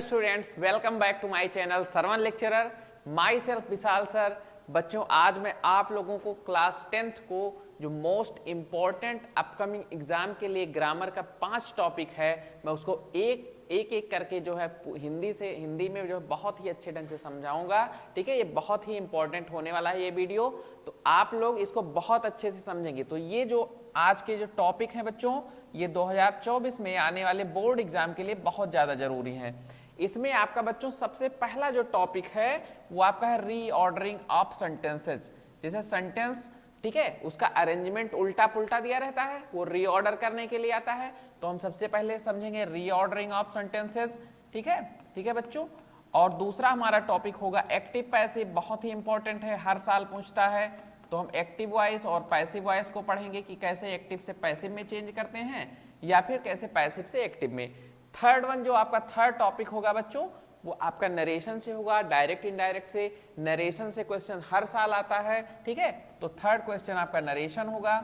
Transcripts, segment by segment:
Students, welcome back to my channel Sarvan lecturer. Myself Vishal sir. बच्चों, आज मैं आप लोगों को क्लास 10th को जो मोस्ट इम्पॉर्टेंट अपकमिंग एग्जाम के लिए ग्रामर का 5 टॉपिक है, मैं उसको एक एक करके जो है हिंदी में जो है बहुत ही अच्छे ढंग से समझाऊंगा। ठीक है, ये बहुत ही इंपॉर्टेंट होने वाला है ये वीडियो, तो आप लोग इसको बहुत अच्छे से समझेंगे। तो ये जो आज के जो टॉपिक हैं बच्चों, ये 2024 में आने वाले बोर्ड एग्जाम के लिए बहुत ज्यादा जरूरी हैं। इसमें आपका बच्चों सबसे पहला जो टॉपिक है वो आपका है रीऑर्डरिंग ऑफ सेंटेंसेस। जैसे सेंटेंस, ठीक है, उसका अरेंजमेंट उल्टा पुल्टा दिया रहता है, वो रीऑर्डर करने के लिए आता है। तो हम सबसे पहले समझेंगे रीऑर्डरिंग ऑफ सेंटेंसेस। ठीक है बच्चों। और दूसरा हमारा टॉपिक होगा एक्टिव पैसिव, बहुत ही इंपॉर्टेंट है, हर साल पूछता है। तो हम एक्टिव वॉइस और पैसिव वॉइस को पढ़ेंगे कि कैसे एक्टिव से पैसिव में चेंज करते हैं या फिर कैसे पैसिव से एक्टिव में। थर्ड वन जो आपका थर्ड टॉपिक होगा बच्चों, वो आपका नरेशन से होगा, डायरेक्ट इनडायरेक्ट से। नरेशन से क्वेश्चन हर साल आता है, ठीक है, तो थर्ड क्वेश्चन आपका नरेशन होगा।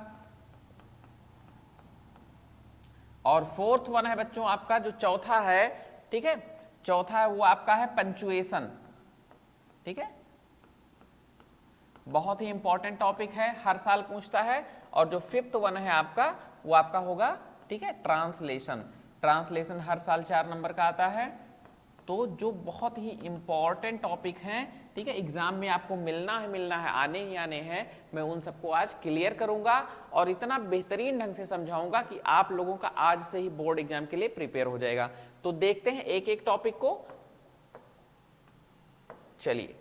और फोर्थ वन है बच्चों आपका जो चौथा है, ठीक है, चौथा है वो आपका है पंचुएशन। ठीक है, बहुत ही इंपॉर्टेंट टॉपिक है, हर साल पूछता है। और जो फिफ्थ वन है आपका, वो आपका होगा, ठीक है, ट्रांसलेशन। ट्रांसलेशन हर साल 4 नंबर का आता है। तो जो बहुत ही इंपॉर्टेंट टॉपिक हैं, ठीक है, एग्जाम में आपको मिलना है, आने ही आने हैं, मैं उन सबको आज क्लियर करूंगा और इतना बेहतरीन ढंग से समझाऊंगा कि आप लोगों का आज से ही बोर्ड एग्जाम के लिए प्रिपेयर हो जाएगा। तो देखते हैं एक एक टॉपिक को। चलिए,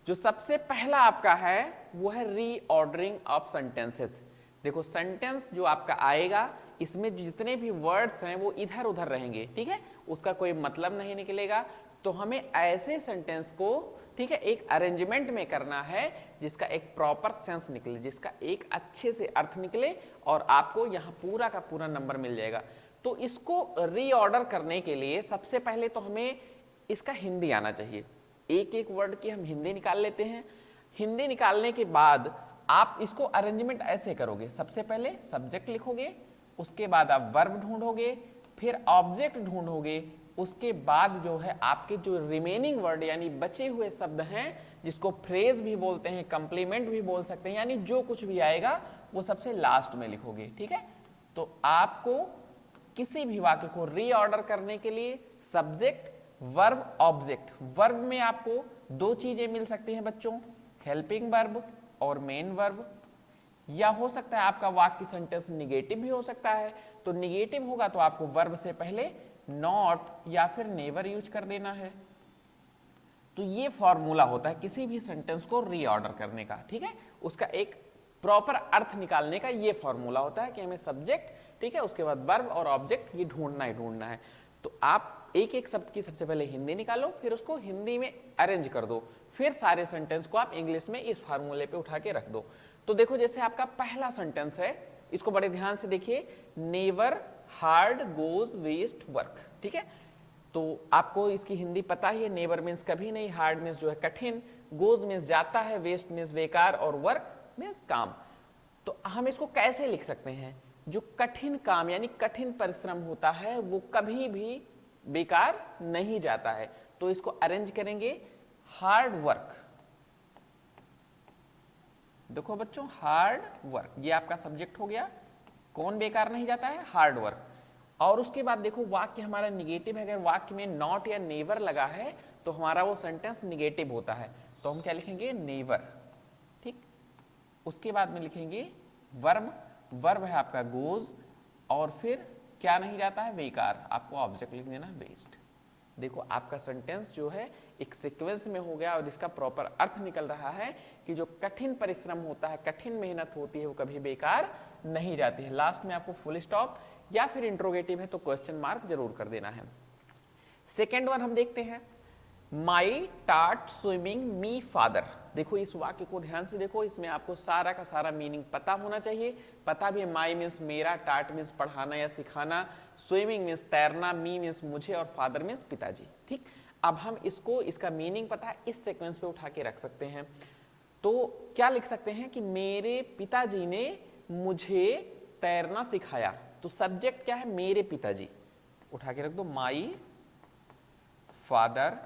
जो सबसे पहला आपका है वो है रीऑर्डरिंग ऑफ सेंटेंसेस। देखो, सेंटेंस जो आपका आएगा, इसमें जितने भी वर्ड्स हैं वो इधर उधर रहेंगे, ठीक है, उसका कोई मतलब नहीं निकलेगा। तो हमें ऐसे सेंटेंस को, ठीक है, एक अरेंजमेंट में करना है जिसका एक प्रॉपर सेंस निकले, जिसका एक अच्छे से अर्थ निकले और आपको यहाँ पूरा का पूरा नंबर मिल जाएगा। तो इसको रीऑर्डर करने के लिए सबसे पहले तो हमें इसका हिंदी आना चाहिए। एक एक वर्ड की हम हिंदी निकाल लेते हैं। हिंदी निकालने के बाद आप इसको अरेंजमेंट ऐसे करोगे, सबसे पहले सब्जेक्ट लिखोगे, उसके बाद आप वर्ब ढूंढोगे, फिर ऑब्जेक्ट ढूंढोगे, उसके बाद जो है आपके जो रिमेनिंग वर्ड यानी बचे हुए शब्द हैं, जिसको फ्रेज भी बोलते हैं, कंप्लीमेंट भी बोल सकते हैं, यानी जो कुछ भी आएगा वो सबसे लास्ट में लिखोगे। ठीक है, तो आपको किसी भी वाक्य को रीऑर्डर करने के लिए सब्जेक्ट, वर्ब, ऑब्जेक्ट। वर्ब में आपको 2 चीजें मिल सकती हैं बच्चों, हेल्पिंग वर्ब और मेन वर्ब। या हो सकता है आपका वाक्य सेंटेंस निगेटिव भी हो सकता है, तो निगेटिव होगा तो आपको वर्ब से पहले नॉट या फिर नेवर यूज कर देना है। तो ये फॉर्मूला होता है किसी भी सेंटेंस को रीऑर्डर करने का, ठीक है, उसका एक प्रॉपर अर्थ निकालने का ये फॉर्मूला होता है कि हमें सब्जेक्ट, ठीक है, उसके बाद वर्ब और ऑब्जेक्ट ये ढूंढना है। तो आप एक एक शब्द की सबसे पहले हिंदी निकालो, फिर उसको हिंदी में अरेंज कर दो, फिर सारे सेंटेंस को आप इंग्लिश में इस फार्मूले पे उठा के रख दो। तो देखो, जैसे आपका पहला सेंटेंस है, इसको बड़े ध्यान से देखिए, never hard goes waste work. ठीक है, तो आपको इसकी हिंदी पता ही है, नेवर मीन्स कभी नहीं, हार्ड मीन्स जो है कठिन, गोज मीन्स जाता है, वेस्ट मीन्स बेकार और वर्क मीन्स काम। तो हम इसको कैसे लिख सकते हैं? जो कठिन काम यानी कठिन परिश्रम होता है वो कभी भी बेकार नहीं जाता है। तो इसको अरेंज करेंगे, हार्ड वर्क। देखो बच्चों, हार्ड वर्क ये आपका सब्जेक्ट हो गया, कौन बेकार नहीं जाता है? Hard work. और उसके बाद देखो, वाक्य हमारा निगेटिव है, अगर वाक्य में नॉट या नेवर लगा है तो हमारा वो सेंटेंस निगेटिव होता है। तो हम क्या लिखेंगे? नेवर। ठीक, उसके बाद में लिखेंगे वर्ब। वर्ब है आपका गोज, और फिर क्या नहीं जाता है? बेकार। आपको ऑब्जेक्ट लिख देना वेस्ट। देखो, आपका सेंटेंस जो है एक सीक्वेंस में हो गया और इसका प्रॉपर अर्थ निकल रहा है कि जो कठिन परिश्रम होता है, कठिन मेहनत होती है, वो कभी बेकार नहीं जाती है। लास्ट में आपको फुल स्टॉप या फिर इंट्रोगेटिव है तो क्वेश्चन मार्क जरूर कर देना है। सेकेंड वन हम देखते हैं, माई टाट स्विमिंग मी फादर। देखो, इस वाक्य को ध्यान से देखो, इसमें आपको सारा का सारा मीनिंग पता होना चाहिए। पता भी है, माई मीन्स मेरा, टाट मीन्स पढ़ाना या सिखाना, स्विमिंग मीन्स तैरना, मी मीन्स मुझे, और फादर मीन्स पिताजी। ठीक, अब हम इसको, इसका मीनिंग पता है, इस सीक्वेंस पे उठा के रख सकते हैं। तो क्या लिख सकते हैं कि मेरे पिताजी ने मुझे तैरना सिखाया। तो सब्जेक्ट क्या है? मेरे पिताजी। उठा के रख दो, माई फादर।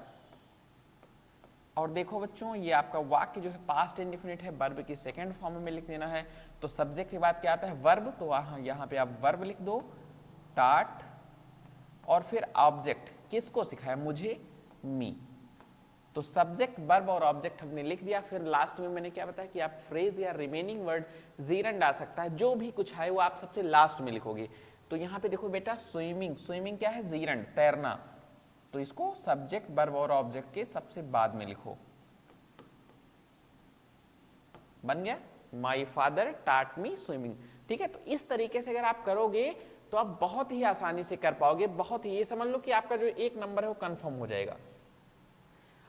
और देखो बच्चों, ये आपका वाक्य जो है पास्ट इंडेफिनिट है, वर्ब की सेकंड फॉर्म में लिख देना है। तो सब्जेक्ट के बाद क्या आता है? वर्ब। तो यहाँ पे आप वर्ब लिख दो, टाट, और फिर ऑब्जेक्ट। किसको सिखाया? मुझे, मी। तो सब्जेक्ट, वर्ब और ऑब्जेक्ट हमने लिख दिया। फिर लास्ट में मैंने क्या बताया कि आप फ्रेज या रिमेनिंग वर्ड जीरंड आ सकता है, जो भी कुछ है वो आप सबसे लास्ट में लिखोगे। तो यहाँ पे देखो बेटा, स्विमिंग, स्विमिंग क्या है? जीरंड, तैरना। तो इसको सब्जेक्ट, वर्ब और ऑब्जेक्ट के सबसे बाद में लिखो। बन गया, माई फादर टाट मी स्विमिंग। ठीक है, तो इस तरीके से अगर आप करोगे तो आप बहुत ही आसानी से कर पाओगे। बहुत ही, ये समझ लो कि आपका जो 1 नंबर है वो कंफर्म हो जाएगा।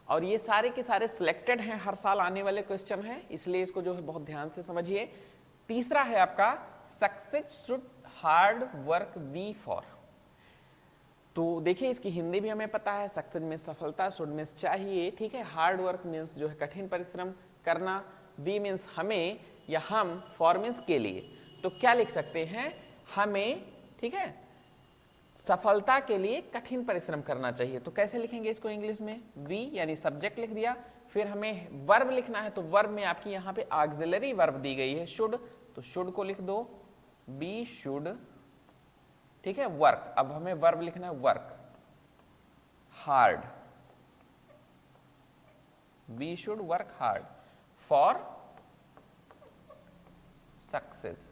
और ये सारे के सारे सिलेक्टेड हैं, हर साल आने वाले क्वेश्चन हैं, इसलिए इसको जो है बहुत ध्यान से समझिए। तीसरा है आपका, success should hard work be for. तो देखिए, इसकी हिंदी भी हमें पता है, सक्सेस में सफलता, शुड मीन्स चाहिए, ठीक है, हार्ड वर्क मीन्स जो है कठिन परिश्रम करना, बी मीन्स हमें या हम, फॉर मीन्स के लिए। तो क्या लिख सकते हैं? हमें, ठीक है, सफलता के लिए कठिन परिश्रम करना चाहिए। तो कैसे लिखेंगे इसको इंग्लिश में? वी यानी सब्जेक्ट लिख दिया, फिर हमें वर्ब लिखना है। तो वर्ब में आपकी यहाँ पे ऑक्सिलरी वर्ब दी गई है, शुड। तो शुड को लिख दो, बी शुड, ठीक है, वर्क। अब हमें वर्ब लिखना है, work hard. We should work hard for success.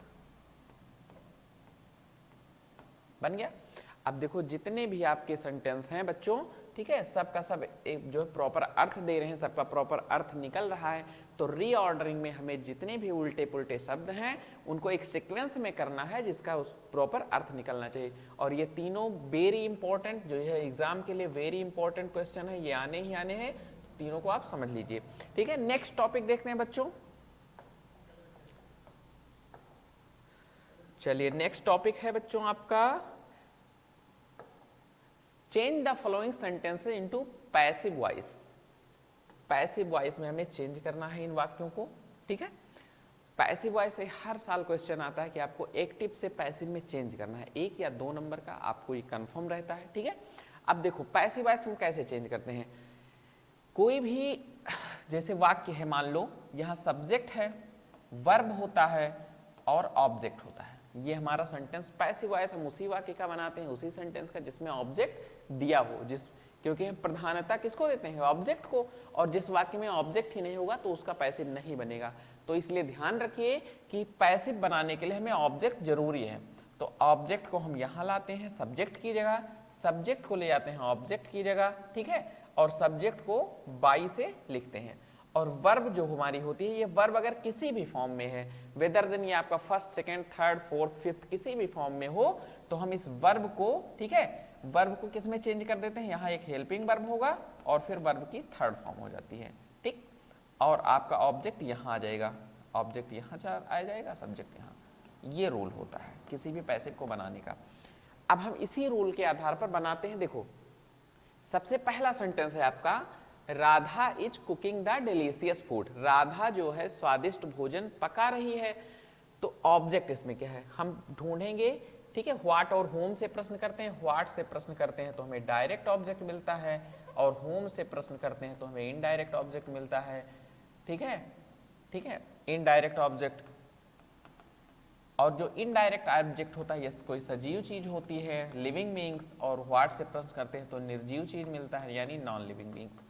बन गया। अब देखो, जितने भी आपके सेंटेंस हैं बच्चों, ठीक है, सबका सब एक जो है प्रॉपर अर्थ दे रहे हैं, सबका प्रॉपर अर्थ निकल रहा है। तो रीऑर्डरिंग में हमें जितने भी उल्टे पुल्टे शब्द हैं उनको एक सीक्वेंस में करना है जिसका उस प्रॉपर अर्थ निकलना चाहिए। और ये तीनों वेरी इंपॉर्टेंट जो है एग्जाम के लिए वेरी इंपॉर्टेंट क्वेश्चन है, ये आने ही आने हैं, तीनों को आप समझ लीजिए। ठीक है, नेक्स्ट टॉपिक देखते हैं बच्चों। चलिए, नेक्स्ट टॉपिक है बच्चों आपका, change the following sentences into passive voice. Passive voice में हमें चेंज करना है इन वाक्यों को। ठीक है, पैसिव वॉइस से हर साल क्वेश्चन आता है कि आपको एक्टिव से पैसिव में चेंज करना है, 1 या 2 नंबर का, आपको ये कंफर्म रहता है। ठीक है, अब देखो पैसिव वॉइस हम कैसे चेंज करते हैं। कोई भी जैसे वाक्य है, मान लो यहां सब्जेक्ट है, वर्ब होता है और ऑब्जेक्ट होता है। ये हमारा सेंटेंस पैसिव वॉइस हम उसी वाक्य का बनाते हैं, उसी सेंटेंस का जिसमें ऑब्जेक्ट दिया हो, क्योंकि हम प्रधानता किसको देते हैं? ऑब्जेक्ट को। और जिस वाक्य में ऑब्जेक्ट ही नहीं होगा तो उसका पैसिव नहीं बनेगा। तो इसलिए ध्यान रखिए कि पैसिव बनाने के लिए हमें ऑब्जेक्ट जरूरी है। तो ऑब्जेक्ट को हम यहां लाते हैं सब्जेक्ट की जगह, सब्जेक्ट को ले जाते हैं ऑब्जेक्ट की जगह, ठीक है, और सब्जेक्ट को बाई से लिखते हैं। और वर्ब जो हमारी होती है, ये वर्ब अगर किसी भी फॉर्म में है, वेदर देन ये आपका first, second, third, fourth, fifth किसी भी फॉर्म में हो, तो हम इस वर्ब को, ठीक है, वर्ब को किस में चेंज कर देते हैं? यहाँ एक हेल्पिंग वर्ब होगा और फिर वर्ब की थर्ड फॉर्म हो जाती है। ठीक, और आपका ऑब्जेक्ट यहाँ आ जाएगा, ऑब्जेक्ट यहाँ आ जाएगा, सब्जेक्ट यहाँ। ये रूल होता है किसी भी पैसिव को बनाने का। अब हम इसी रूल के आधार पर बनाते हैं। देखो, सबसे पहला सेंटेंस है आपका, Radha is cooking the delicious food. Radha जो है स्वादिष्ट भोजन पका रही है। तो ऑब्जेक्ट इसमें क्या है हम ढूंढेंगे। ठीक है, व्हाट और होम से प्रश्न करते हैं, व्हाट से प्रश्न करते हैं तो हमें डायरेक्ट ऑब्जेक्ट मिलता है, और होम से प्रश्न करते हैं तो हमें इनडायरेक्ट ऑब्जेक्ट मिलता है। ठीक है, ठीक है, इनडायरेक्ट ऑब्जेक्ट। और जो इनडायरेक्ट ऑब्जेक्ट होता है, यस, कोई सजीव चीज होती है, लिविंग बीइंग्स, और व्हाट से प्रश्न करते हैं तो निर्जीव चीज मिलता है, यानी नॉन लिविंग बीइंग्स।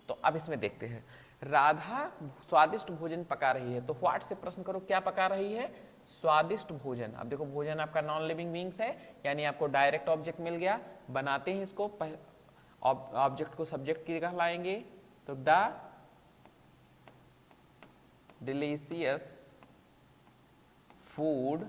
तो अब इसमें देखते हैं, राधा स्वादिष्ट भोजन पका रही है, तो व्हाट से प्रश्न करो, क्या पका रही है? स्वादिष्ट भोजन। अब देखो, भोजन आपका नॉन लिविंग बीइंग्स है, यानी आपको डायरेक्ट ऑब्जेक्ट मिल गया। बनाते हैं इसको, ऑब्जेक्ट को सब्जेक्ट की जगह लाएंगे, तो द डिलीशियस फूड।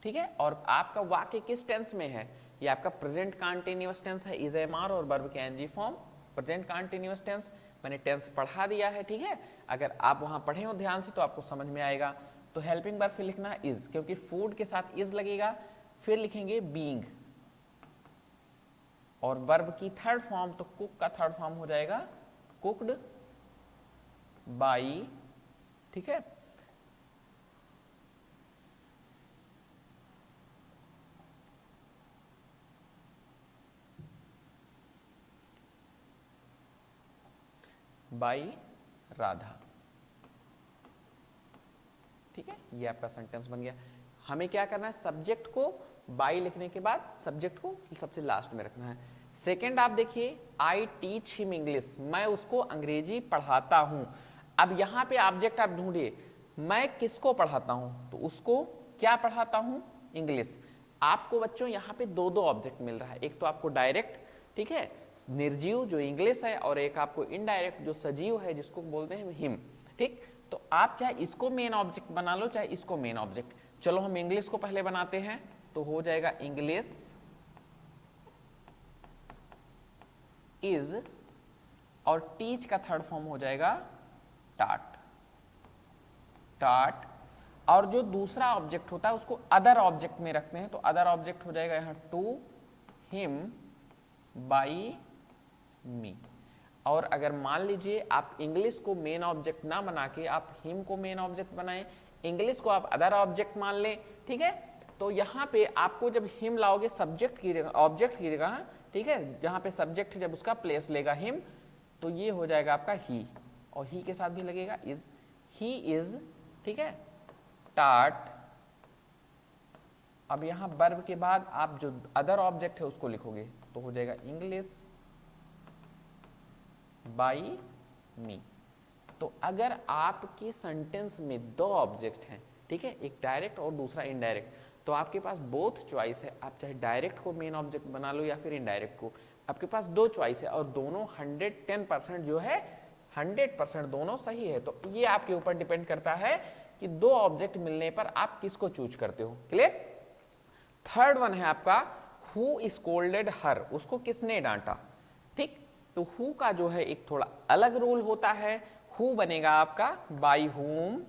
ठीक है, और आपका वाक्य किस टेंस में है? ये आपका प्रेजेंट कंटीन्यूअस टेंस है, इज एम आर और वर्ब के NG form, present continuous tense. मैंने टेंस पढ़ा दिया है, ठीक है, अगर आप वहां पढ़े हो ध्यान से तो आपको समझ में आएगा। तो हेल्पिंग वर्ब फिर लिखना है इज, क्योंकि फूड के साथ इज लगेगा। फिर लिखेंगे बीइंग, और वर्ब की थर्ड फॉर्म, तो कुक का थर्ड फॉर्म हो जाएगा कुक्ड बाई। ठीक है, बाई राधा। ठीक है, ये आपका सेंटेंस बन गया। हमें क्या करना है, सब्जेक्ट को बाई लिखने के बाद सब्जेक्ट को सबसे लास्ट में रखना है। सेकेंड आप देखिए, आई टीच हिम इंग्लिश, मैं उसको अंग्रेजी पढ़ाता हूं। अब यहां पे ऑब्जेक्ट आप ढूंढिए, मैं किसको पढ़ाता हूं, तो उसको क्या पढ़ाता हूं, इंग्लिश। आपको बच्चों यहां पे दो दो ऑब्जेक्ट मिल रहा है, एक तो आपको डायरेक्ट, ठीक है, निर्जीव जो इंग्लिश है, और एक आपको इनडायरेक्ट जो सजीव है जिसको बोलते हैं हिम। ठीक, तो आप चाहे इसको मेन ऑब्जेक्ट बना लो चाहे इसको मेन ऑब्जेक्ट। चलो हम इंग्लिश को पहले बनाते हैं, तो हो जाएगा इंग्लिश इज, और टीच का थर्ड फॉर्म हो जाएगा टाट, टाट। और जो दूसरा ऑब्जेक्ट होता है उसको अदर ऑब्जेक्ट में रखते हैं, तो अदर ऑब्जेक्ट हो जाएगा यहां टू हिम बाई मी। और अगर मान लीजिए आप इंग्लिश को मेन ऑब्जेक्ट ना बना के आप हिम को मेन ऑब्जेक्ट बनाएं, इंग्लिश को आप अदर ऑब्जेक्ट मान लें, ठीक है, तो यहां पे आपको जब हिम लाओगे सब्जेक्ट की जगह, ऑब्जेक्ट की जगह, ठीक है, जहां पे सब्जेक्ट जब उसका प्लेस लेगा हिम, तो ये हो जाएगा आपका ही, और ही के साथ भी लगेगा इज, ही इज, ठीक है, टाट। अब यहां वर्ब के बाद आप जो अदर ऑब्जेक्ट है उसको लिखोगे, तो हो जाएगा इंग्लिश बाई मी। तो अगर आपके सेंटेंस में दो ऑब्जेक्ट हैं, ठीक है, एक डायरेक्ट और दूसरा इनडायरेक्ट, तो आपके पास बोथ चॉइस है, आप चाहे डायरेक्ट को मेन ऑब्जेक्ट बना लो या फिर इनडायरेक्ट को, आपके पास दो चॉइस है, और दोनों 110% जो है 100% दोनों सही है। तो ये आपके ऊपर डिपेंड करता है कि दो ऑब्जेक्ट मिलने पर आप किसको चूज करते हो। क्लियर। थर्ड वन है आपका हु स्कोल्डेड हर, उसको किसने डांटा। ठीक, तो हु का जो है एक थोड़ा अलग रूल होता है, हु बनेगा आपका बाय हुम,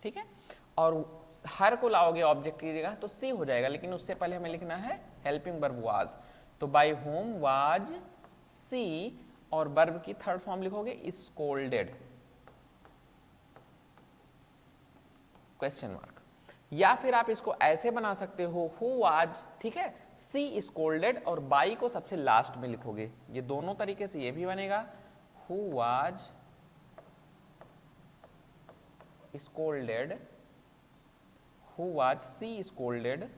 ठीक है, और हर को लाओगे ऑब्जेक्ट की जगह तो सी हो जाएगा, लेकिन उससे पहले हमें लिखना है हेल्पिंग वर्ब वाज, तो बाय हुम वाज सी, और वर्ब की थर्ड फॉर्म लिखोगे स्कोल्डेड, क्वेश्चन मार्क। या फिर आप इसको ऐसे बना सकते हो हु वाज, ठीक है, सी स्कोल्डेड, और बाई को सबसे लास्ट में लिखोगे। ये दोनों तरीके से ये भी बनेगा, who was scolded, who was see scolded,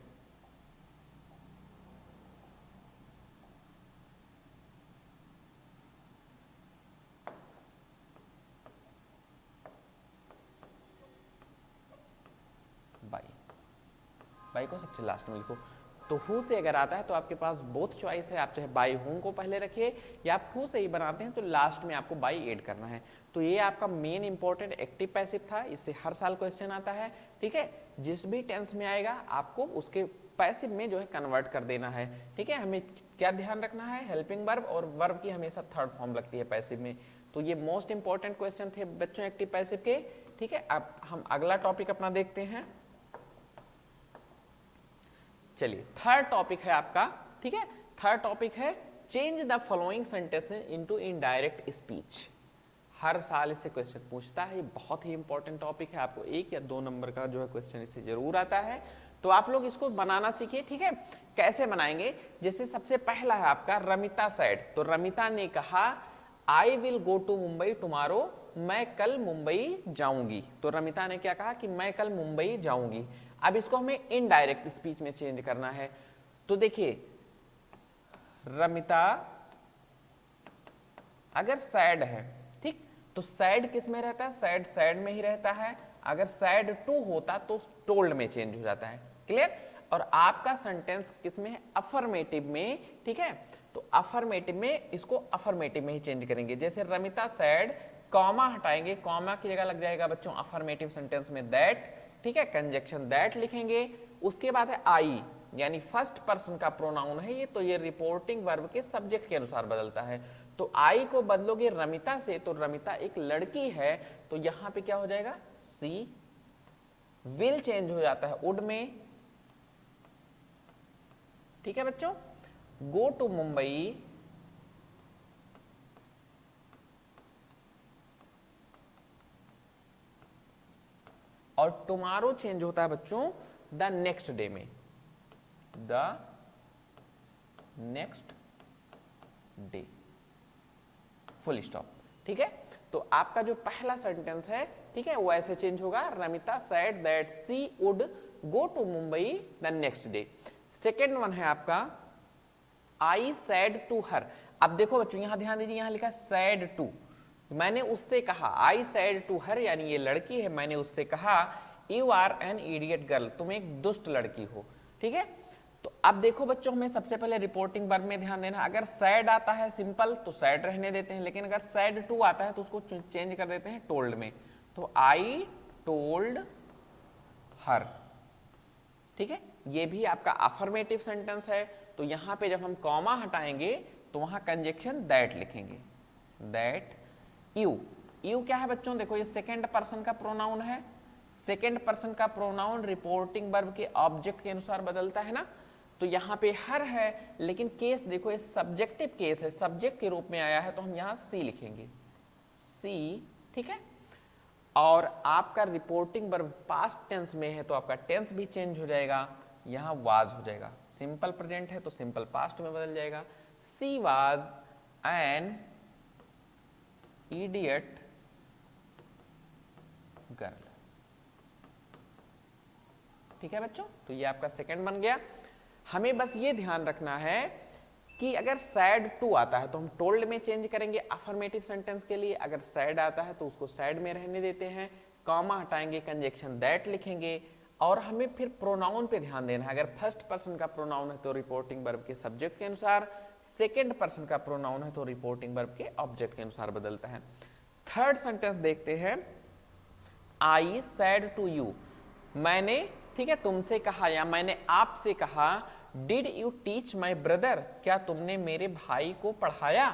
by को सबसे लास्ट में लिखो। तो हु से अगर आता है तो आपके पास बोथ चॉइस है, आप चाहे बाई हुम को पहले रखिए या आप हु से ही बनाते हैं तो लास्ट में आपको बाई ऐड करना है। तो ये आपका मेन इंपॉर्टेंट एक्टिव पैसिव था, इससे हर साल क्वेश्चन आता है, ठीक है, जिस भी टेंस में आएगा आपको उसके पैसिव में जो है कन्वर्ट कर देना है, ठीक है। हमें क्या ध्यान रखना है, हेल्पिंग वर्ब और वर्ब की हमेशा थर्ड फॉर्म लगती है पैसिव में। तो ये मोस्ट इंपॉर्टेंट क्वेश्चन थे बच्चों एक्टिव पैसिव के, ठीक है। अब हम अगला टॉपिक अपना देखते हैं। चलिए थर्ड टॉपिक है आपका, ठीक है, थर्ड टॉपिक है change the following sentences into indirect speech. हर साल इससे क्वेश्चन पूछता है, ये बहुत ही इंपॉर्टेंट टॉपिक है, आपको 1 या 2 नंबर का जो है क्वेश्चन इससे जरूर आता है, तो आप लोग इसको बनाना सीखिए, ठीक है। कैसे बनाएंगे, जैसे सबसे पहला है आपका रमिता सेड, तो रमिता ने कहा I will go to Mumbai tomorrow, मैं कल मुंबई जाऊंगी। तो रमिता ने क्या कहा कि मैं कल मुंबई जाऊंगी। अब इसको हमें इनडायरेक्ट स्पीच में चेंज करना है, तो देखिए रमिता अगर सैड है, ठीक, तो सैड किस में रहता है, सैड सैड में ही रहता है। अगर सैड टू होता तो टोल्ड में चेंज हो जाता है। क्लियर। और आपका सेंटेंस किस में है, अफर्मेटिव में, ठीक है, तो अफर्मेटिव में इसको अफर्मेटिव में ही चेंज करेंगे। जैसे रमिता सैड, कॉमा हटाएंगे, कॉमा की जगह लग जाएगा बच्चों अफर्मेटिव सेंटेंस में दैट, ठीक है, कंजक्शन दैट लिखेंगे। उसके बाद है आई, यानी फर्स्ट पर्सन का प्रोनाउन है ये, तो ये रिपोर्टिंग वर्ब के सब्जेक्ट के अनुसार बदलता है। तो आई को बदलोगे रमिता से, तो रमिता एक लड़की है, तो यहां पे क्या हो जाएगा, सी। विल चेंज हो जाता है वुड में, ठीक है बच्चों। गो टू मुंबई, और टुमारो चेंज होता है बच्चों द नेक्स्ट डे में, the next day. Full stop. ठीक है, तो आपका जो पहला सेंटेंस है, ठीक है, वो ऐसे चेंज होगा, Ramita said that she would go to Mumbai the next day. Second one है आपका आई सैड टू हर। अब देखो बच्चों यहां ध्यान दीजिए, यहां लिखा सैड टू, मैंने उससे कहा, आई सैड टू हर यानी ये लड़की है, मैंने उससे कहा you are an idiot girl, तुम एक दुष्ट लड़की हो। ठीक है, तो अब देखो बच्चों हमें सबसे पहले रिपोर्टिंग वर्ब में ध्यान देना, अगर सैड आता है सिंपल तो सैड रहने देते हैं, लेकिन अगर सैड टू आता है तो उसको चेंज कर देते हैं टोल्ड में, तो आई टोल्ड हर। ठीक है, ये भी आपका अफर्मेटिव सेंटेंस है, तो यहां पे जब हम कॉमा हटाएंगे तो वहां कंजक्शन दैट लिखेंगे, दैट यू। यू क्या है बच्चों, देखो ये सेकेंड पर्सन का प्रोनाउन है, सेकेंड पर्सन का प्रोनाउन रिपोर्टिंग वर्ब के ऑब्जेक्ट के अनुसार बदलता है ना, तो यहां पे हर है, लेकिन केस देखो ये सब्जेक्टिव केस है, सब्जेक्ट के रूप में आया है, तो हम यहां सी लिखेंगे, सी। ठीक है, और आपका रिपोर्टिंग वर्ब पास्ट टेंस में है तो आपका टेंस भी चेंज हो जाएगा, यहां वाज हो जाएगा, सिंपल प्रेजेंट है तो सिंपल पास्ट में बदल जाएगा, she was an idiot girl. ठीक है बच्चों, तो ये आपका सेकंड बन गया। हमें बस ये ध्यान रखना है कि अगर सैड टू आता है तो हम टोल्ड में चेंज करेंगे अफर्मेटिव सेंटेंस के लिए, अगर सैड आता है तो उसको सैड में रहने देते हैं, कॉमा हटाएंगे, कंजक्शन दैट लिखेंगे, और हमें फिर प्रोनाउन पे ध्यान देना है, अगर फर्स्ट पर्सन का प्रोनाउन है तो रिपोर्टिंग वर्ब के सब्जेक्ट के अनुसार, सेकेंड पर्सन का प्रोनाउन है तो रिपोर्टिंग वर्ब के ऑब्जेक्ट के अनुसार बदलता है। थर्ड सेंटेंस देखते हैं, आई सैड टू यू, मैंने, ठीक है, तुमसे कहा या मैंने आपसे कहा, did you teach my brother, क्या तुमने मेरे भाई को पढ़ाया।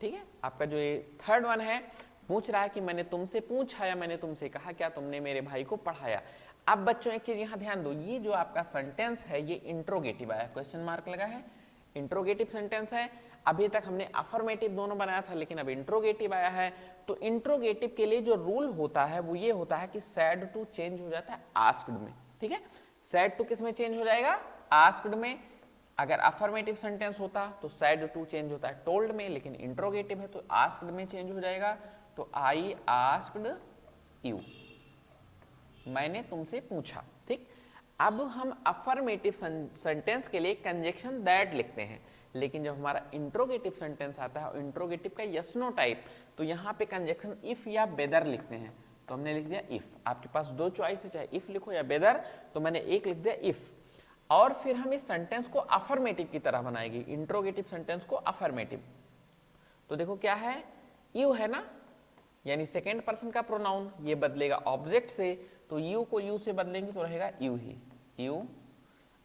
ठीक है, आपका जो ये थर्ड वन है पूछ रहा है कि मैंने तुमसे पूछा या मैंने तुमसे कहा क्या तुमने मेरे भाई को पढ़ाया। अब बच्चों एक चीज यहां ध्यान दो, ये जो आपका सेंटेंस है ये इंट्रोगेटिव आया, क्वेश्चन मार्क लगा है, इंट्रोगेटिव सेंटेंस है। अभी तक हमने अफर्मेटिव दोनों बनाया था, लेकिन अब इंट्रोगेटिव आया है, तो इंट्रोगेटिव के लिए जो रूल होता है वो ये होता है कि सैड टू चेंज हो जाता है आस्क्ड में। ठीक है, सैड टू किस में चेंज हो जाएगा, आस्क्ड में। अगर अफर्मेटिव सेंटेंस होता तो सैड टू चेंज होता है टोल्ड में, लेकिन इंट्रोगेटिव है तो आस्क्ड में चेंज हो जाएगा, तो आई आस्क्ड यू, मैंने तुमसे पूछा। ठीक, अब हम अफर्मेटिव सेंटेंस के लिए कंजक्शन दैट लिखते हैं, लेकिन जब हमारा इंट्रोगेटिव सेंटेंस आता है, इंट्रोगेटिव का यस नो टाइप, तो यहाँ पे कंजक्शन इफ या बेदर लिखते हैं, तो हमने लिख दिया इफ। आपके पास दो चॉइस है, चाहे इफ लिखो या बेदर, तो मैंने एक लिख दिया इफ। और फिर हम इस सेंटेंस को अफर्मेटिव की तरह बनाएंगे, इंट्रोगेटिव सेंटेंस को अफर्मेटिव। तो देखो क्या है, यू है ना, यानी सेकेंड पर्सन का प्रोनाउन, ये बदलेगा ऑब्जेक्ट से, तो यू को यू से बदलेंगे तो रहेगा यू ही, यू।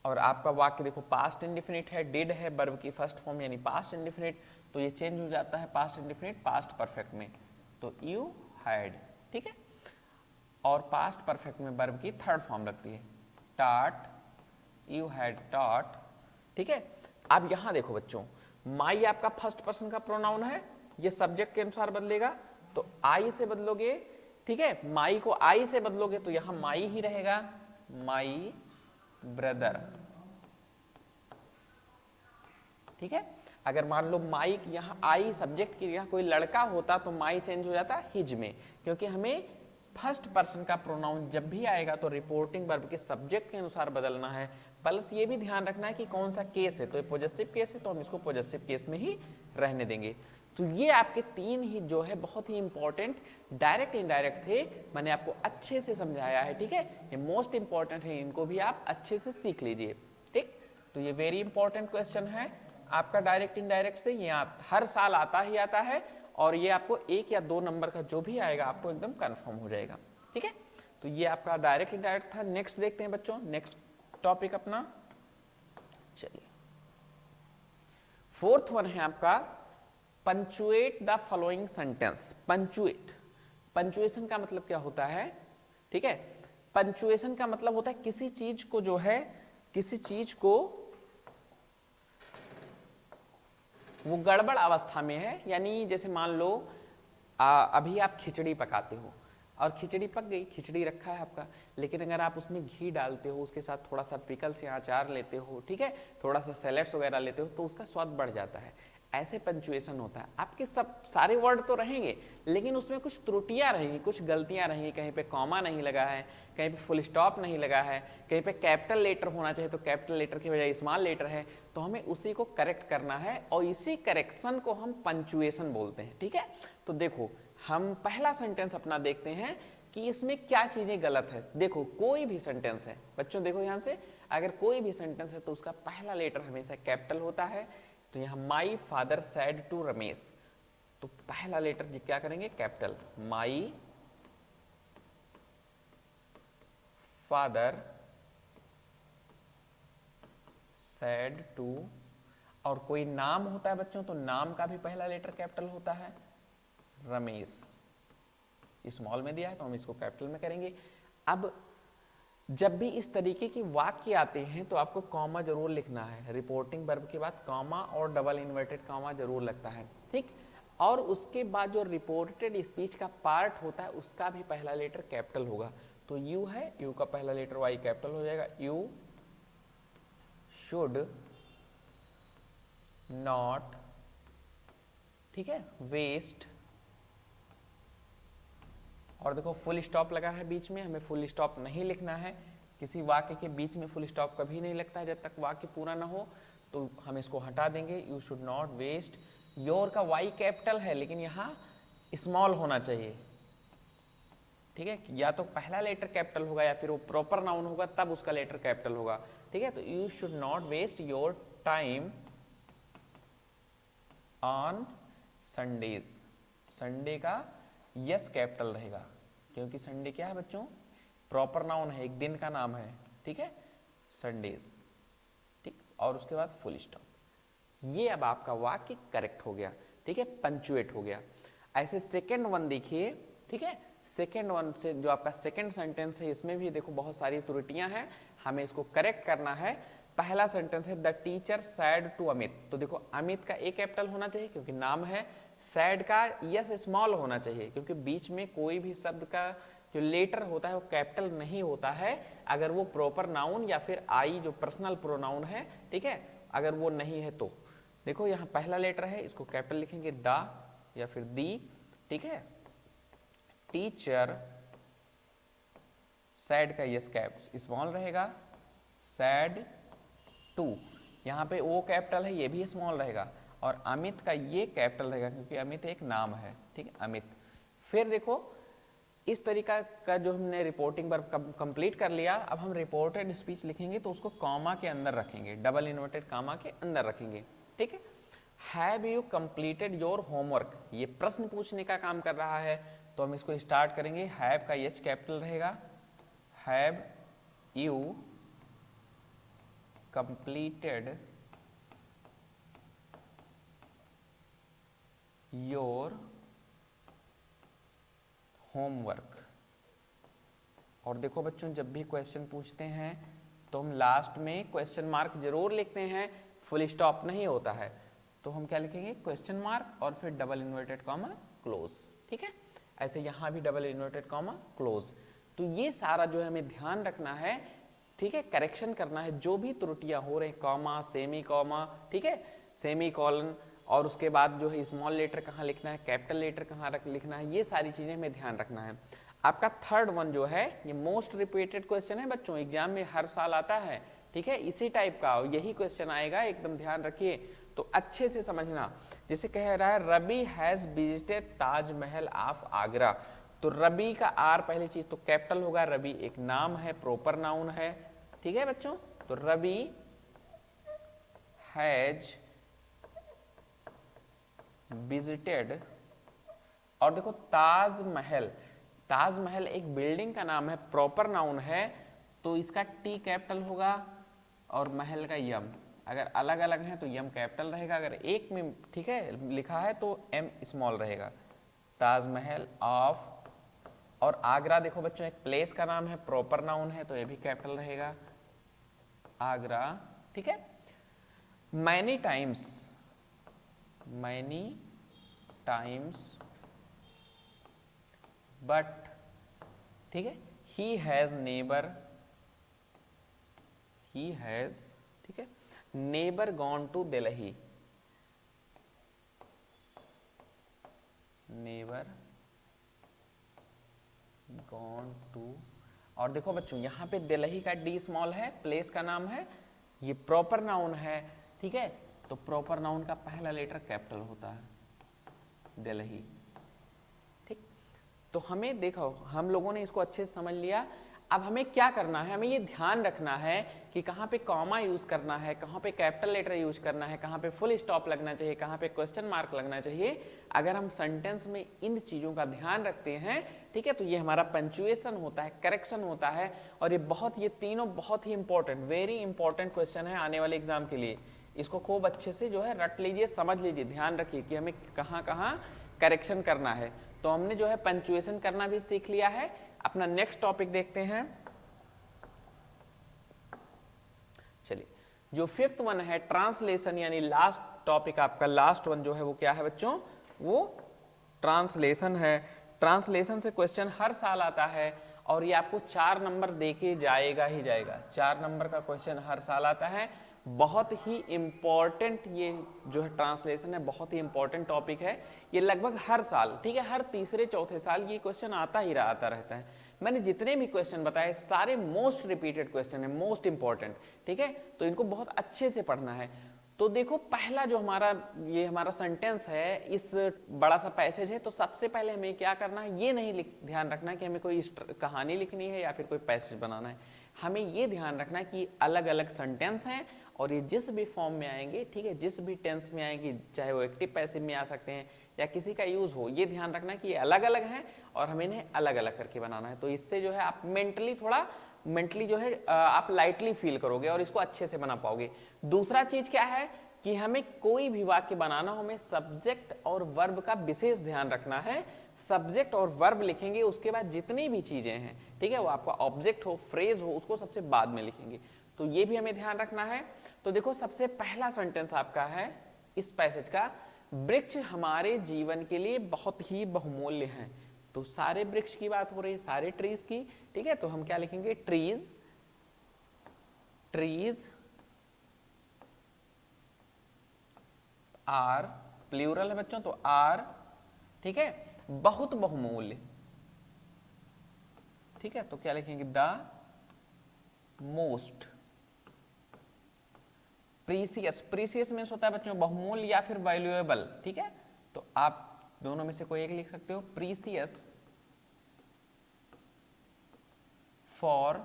और आपका वाक्य देखो पास्ट इंडिफिनिट है, डिड है वर्ब की फर्स्ट फॉर्म यानी पास्ट इंडिफिनिट, तो ये चेंज हो जाता है पास्ट इंडिफिनिट पास्ट परफेक्ट में, तो यू हैड। ठीक है, और पास्ट परफेक्ट में वर्ब की थर्ड फॉर्म लगती है, टॉट, यू हैड टॉट। ठीक है, अब यहां देखो बच्चों, माई आपका फर्स्ट पर्सन का प्रोनाउन है, ये सब्जेक्ट के अनुसार बदलेगा, तो आई से बदलोगे, ठीक है, माई को आई से बदलोगे तो यहां माई ही रहेगा, माई ब्रदर। ठीक है, अगर मान लो माई यहां आई सब्जेक्ट की जगह कोई लड़का होता तो माई चेंज हो जाता हिज में, क्योंकि हमें फर्स्ट पर्सन का प्रोनाउन जब भी आएगा तो रिपोर्टिंग वर्ब के सब्जेक्ट के अनुसार बदलना है। प्लस ये भी ध्यान रखना है कि कौन सा केस है, तो ये पॉजेसिव केस है तो हम इसको पॉजेसिव केस में ही रहने देंगे। तो ये आपके तीन ही जो है बहुत ही इंपॉर्टेंट डायरेक्ट इनडायरेक्ट थे, मैंने आपको अच्छे से समझाया है। ठीक है, ये मोस्ट इंपॉर्टेंट है, इनको भी आप अच्छे से सीख लीजिए। ठीक, तो ये वेरी इंपॉर्टेंट क्वेश्चन है आपका डायरेक्ट इनडायरेक्ट से, ये आप हर साल आता ही आता है, और ये आपको 1 या 2 नंबर का जो भी आएगा आपको एकदम कंफर्म हो जाएगा। ठीक है, तो ये आपका डायरेक्ट इनडायरेक्ट था। नेक्स्ट देखते हैं बच्चों, नेक्स्ट टॉपिक अपना, चलिए फोर्थ वन है आपका punctuate the following sentence. Punctuate, punctuation का मतलब क्या होता है, ठीक है, पंचुएशन का मतलब होता है किसी चीज को जो है, किसी चीज को वो गड़बड़ अवस्था में है, यानी जैसे मान लो अभी आप खिचड़ी पकाते हो और खिचड़ी पक गई, खिचड़ी रखा है आपका, लेकिन अगर आप उसमें घी डालते हो, उसके साथ थोड़ा सा पिकल्स या अचार लेते हो, ठीक है, थोड़ा सा सैलेड्स वगैरह लेते हो, तो उसका स्वाद बढ़ जाता है। ऐसे पंचुएशन होता है। आपके सब सारे वर्ड तो रहेंगे लेकिन उसमें कुछ त्रुटियां रहेंगी, कुछ गलतियां रहेंगी, कहीं पे कॉमा नहीं लगा है, कहीं पे फुल स्टॉप नहीं लगा है, कहीं पे कैपिटल लेटर होना चाहिए तो कैपिटल लेटर की बजाय स्मॉल लेटर है, तो हमें उसी को करेक्ट करना है और इसी करेक्शन को हम पंचुएशन बोलते हैं। ठीक है, तो देखो हम पहला सेंटेंस अपना देखते हैं कि इसमें क्या चीजें गलत है। देखो कोई भी सेंटेंस है बच्चों, देखो ध्यान से, अगर कोई भी सेंटेंस है तो उसका पहला लेटर हमेशा कैपिटल होता है। तो यहाँ my father said to Ramesh, तो पहला लेटर क्या करेंगे capital, my father said to, और कोई नाम होता है बच्चों तो नाम का भी पहला लेटर कैपिटल होता है, रमेश, स्मॉल में दिया है तो हम इसको कैपिटल में करेंगे। अब जब भी इस तरीके की वाक्य आते हैं तो आपको कॉमा जरूर लिखना है, रिपोर्टिंग वर्ब के बाद कॉमा और डबल इन्वर्टेड कॉमा जरूर लगता है। ठीक, और उसके बाद जो रिपोर्टेड स्पीच का पार्ट होता है उसका भी पहला लेटर कैपिटल होगा। तो यू है, यू का पहला लेटर वाई कैपिटल हो जाएगा, यू शुड नॉट, ठीक है, वेस्ट, और देखो फुल स्टॉप लगा है बीच में, हमें फुल स्टॉप नहीं लिखना है, किसी वाक्य के बीच में फुल स्टॉप कभी नहीं लगता है जब तक वाक्य पूरा ना हो, तो हम इसको हटा देंगे। You should not waste, your का वाई कैपिटल है लेकिन यहाँ स्मॉल होना चाहिए। ठीक है, या तो पहला लेटर कैपिटल होगा या फिर वो प्रॉपर नाउन होगा तब उसका लेटर कैपिटल होगा। ठीक है, तो you should not waste your time on Sundays, Sunday का यस कैपिटल रहेगा क्योंकि संडे क्या है बच्चों, प्रॉपर नाउन है, एक दिन का नाम है। ठीक है, संडेज, ठीक, और उसके बाद फुल स्टॉप। ये अब आपका वाक्य करेक्ट हो गया। ठीक है, पंचुएट हो गया। ऐसे सेकेंड वन देखिए। ठीक है, सेकेंड वन से जो आपका सेकेंड सेंटेंस है इसमें भी देखो बहुत सारी त्रुटियां हैं, हमें इसको करेक्ट करना है। पहला सेंटेंस है the teacher said to Amit, तो देखो अमित का ए कैपिटल होना चाहिए क्योंकि नाम है, सैड का यस स्मॉल होना चाहिए क्योंकि बीच में कोई भी शब्द का जो लेटर होता है वो कैपिटल नहीं होता है अगर वो प्रॉपर नाउन या फिर आई जो पर्सनल प्रोनाउन है। ठीक है, अगर वो नहीं है तो देखो यहाँ पहला लेटर है, इसको कैपिटल लिखेंगे द या फिर दी। ठीक है, टीचर सैड का यस कैप स्मॉल रहेगा, सैड टू, यहाँ पे ओ कैपिटल है ये भी स्मॉल रहेगा, और अमित का ये कैपिटल रहेगा क्योंकि अमित एक नाम है। ठीक है, अमित। फिर देखो इस तरीका का जो हमने रिपोर्टिंग वर्ब कंप्लीट कर लिया, अब हम रिपोर्टेड स्पीच लिखेंगे तो उसको कॉमा के अंदर रखेंगे, डबल इन्वर्टेड कॉमा के अंदर रखेंगे। ठीक है, have you completed your homework, ये प्रश्न पूछने का काम कर रहा है तो हम इसको स्टार्ट करेंगे, हैव का एच कैपिटल रहेगा, have you completed your homework. और देखो बच्चों जब भी क्वेश्चन पूछते हैं तो हम लास्ट में क्वेश्चन मार्क जरूर लिखते हैं, फुल स्टॉप नहीं होता है, तो हम क्या लिखेंगे क्वेश्चन मार्क और फिर डबल इन्वर्टेड कॉमा क्लोज। ठीक है, ऐसे यहाँ भी डबल इन्वर्टेड कॉमा क्लोज। तो ये सारा जो है हमें ध्यान रखना है। ठीक है, करेक्शन करना है जो भी त्रुटियां हो रही, कॉमा, सेमी कॉमा, ठीक है, सेमी कॉलन, और उसके बाद जो है स्मॉल लेटर कहाँ लिखना है, कैपिटल लेटर कहाँ लिखना है, ये सारी चीजें हमें ध्यान रखना है। आपका थर्ड वन जो है ये मोस्ट रिपीटेड क्वेश्चन है बच्चों, एग्जाम में हर साल आता है। ठीक है, इसी टाइप का यही क्वेश्चन आएगा, एकदम ध्यान रखिए तो अच्छे से समझना। जैसे कह रहा है Ravi has visited Taj Mahal of Agra, तो रवि का आर पहली चीज तो कैपिटल होगा, रवि एक नाम है, प्रॉपर नाउन है। ठीक है बच्चों, तो रवि हैज विजिटेड, और देखो ताजमहल, ताजमहल एक बिल्डिंग का नाम है, प्रॉपर नाउन है, तो इसका टी कैपिटल होगा और महल का यम, अगर अलग अलग है तो यम कैपिटल रहेगा, अगर एक में ठीक है लिखा है तो एम स्मॉल रहेगा। ताजमहल ऑफ, और आगरा देखो बच्चों एक प्लेस का नाम है, प्रॉपर नाउन है, तो ये भी कैपिटल रहेगा, आगरा। ठीक है, many times, many times but, ठीक है, he has never, he has, ठीक है, never gone to Delhi, never gone to. और देखो बच्चों यहाँ पे दिल्ली का डी स्मॉल है, प्लेस का नाम है, ये प्रॉपर नाउन है, ठीक है। तो प्रॉपर नाउन का पहला लेटर कैपिटल होता है, दिल्ली, ठीक। तो हमें देखो हम लोगों ने इसको अच्छे से समझ लिया। अब हमें क्या करना है, हमें ये ध्यान रखना है कि कहाँ पे कॉमा यूज करना है, कहाँ पे कैपिटल लेटर यूज करना है, कहाँ पे फुल स्टॉप लगना चाहिए, कहाँ पे क्वेश्चन मार्क लगना चाहिए। अगर हम सेंटेंस में इन चीजों का ध्यान रखते हैं, ठीक है, तो ये हमारा पंचुएशन होता है, करेक्शन होता है। और ये तीनों बहुत ही इंपॉर्टेंट, वेरी इंपॉर्टेंट क्वेश्चन है आने वाले एग्जाम के लिए। इसको खूब अच्छे से जो है रट लीजिए, समझ लीजिए, ध्यान रखिए कि हमें कहाँ कहाँ करेक्शन करना है। तो हमने जो है पंचुएशन करना भी सीख लिया है। अपना नेक्स्ट टॉपिक देखते हैं। चलिए, जो फिफ्थ वन है ट्रांसलेशन, यानी लास्ट टॉपिक आपका, लास्ट वन जो है वो क्या है बच्चों, वो ट्रांसलेशन है। ट्रांसलेशन से क्वेश्चन हर साल आता है और ये आपको 4 नंबर देके जाएगा ही जाएगा। 4 नंबर का क्वेश्चन हर साल आता है। बहुत ही इंपॉर्टेंट ये जो है ट्रांसलेशन है, बहुत ही इंपॉर्टेंट टॉपिक है। ये लगभग हर साल, ठीक है, हर तीसरे चौथे साल ये क्वेश्चन आता ही आता रहता है। मैंने जितने भी क्वेश्चन बताए सारे मोस्ट रिपीटेड क्वेश्चन है, मोस्ट इंपॉर्टेंट, ठीक है। तो इनको बहुत अच्छे से पढ़ना है। तो देखो पहला जो हमारा सेंटेंस है, इस बड़ा सा पैसेज है, तो सबसे पहले हमें क्या करना है, ये नहीं ध्यान रखना कि हमें कोई कहानी लिखनी है या फिर कोई पैसेज बनाना है। हमें ये ध्यान रखना है कि अलग अलग सेंटेंस हैं और ये जिस भी फॉर्म में आएंगे, ठीक है, जिस भी टेंस में आएंगे, चाहे वो एक्टिव पैसिव में आ सकते हैं या किसी का यूज हो, ये ध्यान रखना कि ये अलग अलग हैं और हमें इन्हें अलग अलग करके बनाना है। तो इससे जो है आप मेंटली जो है आप लाइटली फील करोगे और इसको अच्छे से बना पाओगे। दूसरा चीज क्या है कि हमें कोई भी वाक्य बनाना हो, हमें सब्जेक्ट और वर्ब का विशेष ध्यान रखना है। सब्जेक्ट और वर्ब लिखेंगे, उसके बाद जितनी भी चीजें हैं, ठीक है, वो आपका ऑब्जेक्ट हो, फ्रेज हो, उसको सबसे बाद में लिखेंगे। तो ये भी हमें ध्यान रखना है। तो देखो सबसे पहला सेंटेंस आपका है इस पैसेज का, वृक्ष हमारे जीवन के लिए बहुत ही बहुमूल्य हैं। तो सारे वृक्ष की बात हो रही है, सारे ट्रीज की, ठीक है। तो हम क्या लिखेंगे, ट्रीज, ट्रीज आर, प्लूरल है बच्चों, तो आर, ठीक है, बहुत बहुमूल्य, ठीक है। तो क्या लिखेंगे, the most precious. Precious means होता है बच्चों बहुमूल्य या फिर वैल्यूएबल, ठीक है। तो आप दोनों में से कोई एक लिख सकते हो, प्रीसियस फॉर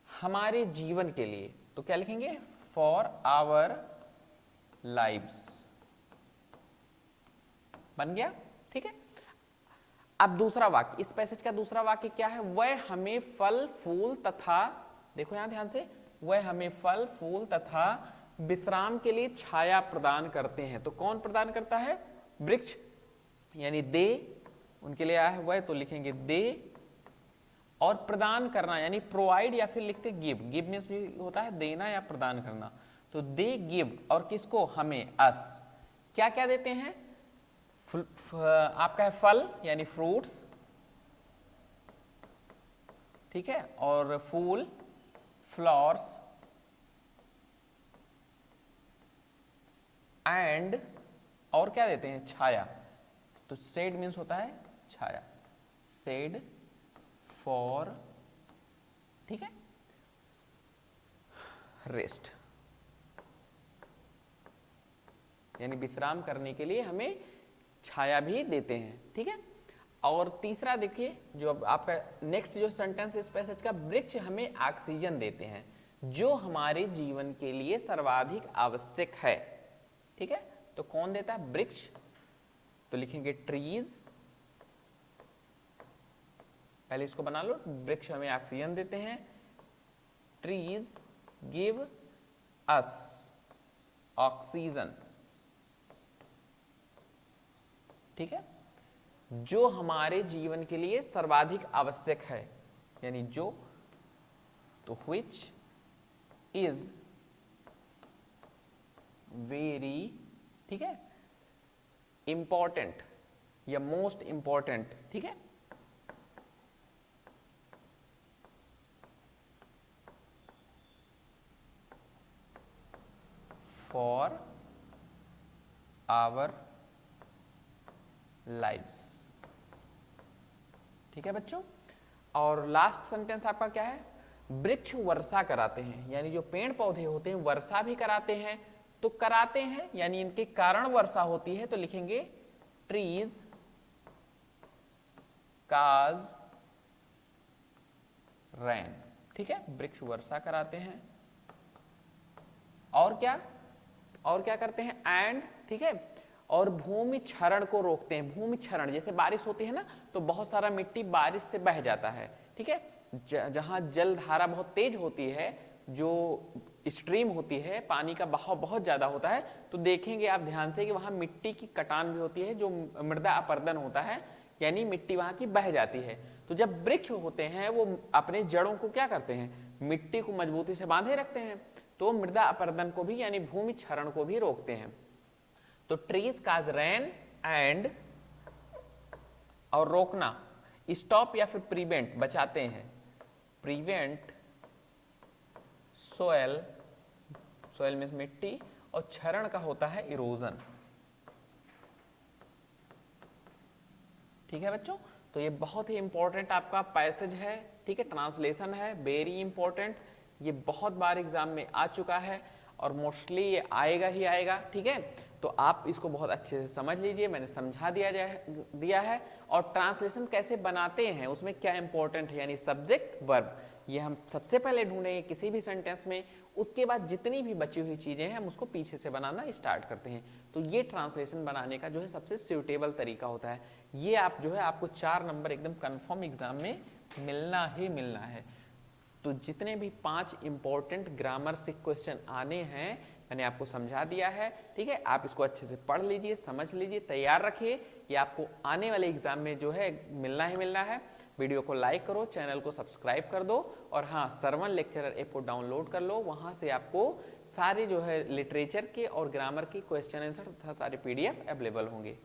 हमारे जीवन के लिए। तो क्या लिखेंगे, फॉर आवर लाइव्स, बन गया, ठीक है। अब दूसरा वाक्य, इस पैसेज का दूसरा वाक्य क्या है, वह हमें फल फूल तथा, देखो यहां ध्यान से, वह हमें फल फूल तथा विश्राम के लिए छाया प्रदान करते हैं। तो कौन प्रदान करता है, वृक्ष, यानी दे, उनके लिए आया है वह, तो लिखेंगे दे। और प्रदान करना यानी प्रोवाइड या फिर लिखते गिव, गिव मीन्स भी होता है देना या प्रदान करना। तो दे गिव, और किसको, हमें, अस, क्या क्या देते हैं, आपका है फल यानी फ्रूट्स, ठीक है, और फूल फ्लावर्स, एंड और क्या देते हैं, छाया। तो शेड मीन्स होता है छाया, शेड फॉर, ठीक है, रेस्ट, यानी विश्राम करने के लिए हमें छाया भी देते हैं, ठीक है। और तीसरा देखिए, जो आपका नेक्स्ट जो सेंटेंस इस पैसेज का, वृक्ष हमें ऑक्सीजन देते हैं जो हमारे जीवन के लिए सर्वाधिक आवश्यक है, ठीक है। तो कौन देता है, वृक्ष, तो लिखेंगे ट्रीज, पहले इसको बना लो, वृक्ष हमें ऑक्सीजन देते हैं, ट्रीज गिव अस ऑक्सीजन, ठीक है, जो हमारे जीवन के लिए सर्वाधिक आवश्यक है, यानी जो, तो which is वेरी, ठीक है, इंपॉर्टेंट या मोस्ट इंपॉर्टेंट, ठीक है। For our lives। ठीक है बच्चों। और लास्ट सेंटेंस आपका क्या है, वृक्ष वर्षा कराते हैं, यानी जो पेड़ पौधे होते हैं वर्षा भी कराते हैं। तो कराते हैं यानी इनके कारण वर्षा होती है, तो लिखेंगे ट्रीज काज रेन। ठीक है, वृक्ष वर्षा कराते हैं। और क्या करते हैं, एंड, ठीक है, और भूमि क्षरण को रोकते हैं। भूमि क्षरण, जैसे बारिश होती है ना, तो बहुत सारा मिट्टी बारिश से बह जाता है। ठीक है, जहां जल धारा बहुत तेज होती है, जो स्ट्रीम होती है, पानी का बहाव बहुत ज्यादा होता है, तो देखेंगे आप ध्यान से कि वहां मिट्टी की कटान भी होती है, जो मृदा अपरदन होता है, यानी मिट्टी वहां की बह जाती है। तो जब वृक्ष होते हैं वो अपने जड़ों को क्या करते हैं, मिट्टी को मजबूती से बांधे रखते हैं, तो मृदा अपरदन को भी यानी भूमि क्षरण को भी रोकते हैं। तो ट्रीज काज रेन एंड, और रोकना, स्टॉप या फिर प्रिवेंट, बचाते हैं, प्रिवेंट सोयल, सोयल मींस मिट्टी, और क्षरण का होता है इरोजन। ठीक है बच्चों, तो ये बहुत ही इंपॉर्टेंट आपका पैसेज है। ठीक है, ट्रांसलेशन है, वेरी इंपॉर्टेंट। ये बहुत बार एग्जाम में आ चुका है और मोस्टली ये आएगा ही आएगा। ठीक है, तो आप इसको बहुत अच्छे से समझ लीजिए, मैंने समझा दिया है। और ट्रांसलेशन कैसे बनाते हैं, उसमें क्या इंपॉर्टेंट है, यानी सब्जेक्ट वर्ब, ये हम सबसे पहले ढूंढेंगे किसी भी सेंटेंस में। उसके बाद जितनी भी बची हुई चीजें हैं हम उसको पीछे से बनाना स्टार्ट करते हैं। तो ये ट्रांसलेशन बनाने का जो है सबसे सूटेबल तरीका होता है। ये आप जो है आपको 4 नंबर एकदम कंफर्म एग्जाम में मिलना ही मिलना है। तो जितने भी 5 इंपॉर्टेंट ग्रामर से क्वेश्चन आने हैं मैंने आपको समझा दिया है। ठीक है, आप इसको अच्छे से पढ़ लीजिए, समझ लीजिए, तैयार रखिए। ये आपको आने वाले एग्जाम में जो है मिलना ही मिलना है। वीडियो को लाइक करो, चैनल को सब्सक्राइब कर दो, और हाँ, सरवन लेक्चरर ऐप को डाउनलोड कर लो। वहाँ से आपको सारे जो है लिटरेचर के और ग्रामर के क्वेश्चन आंसर तथा सारे PDF अवेलेबल होंगे।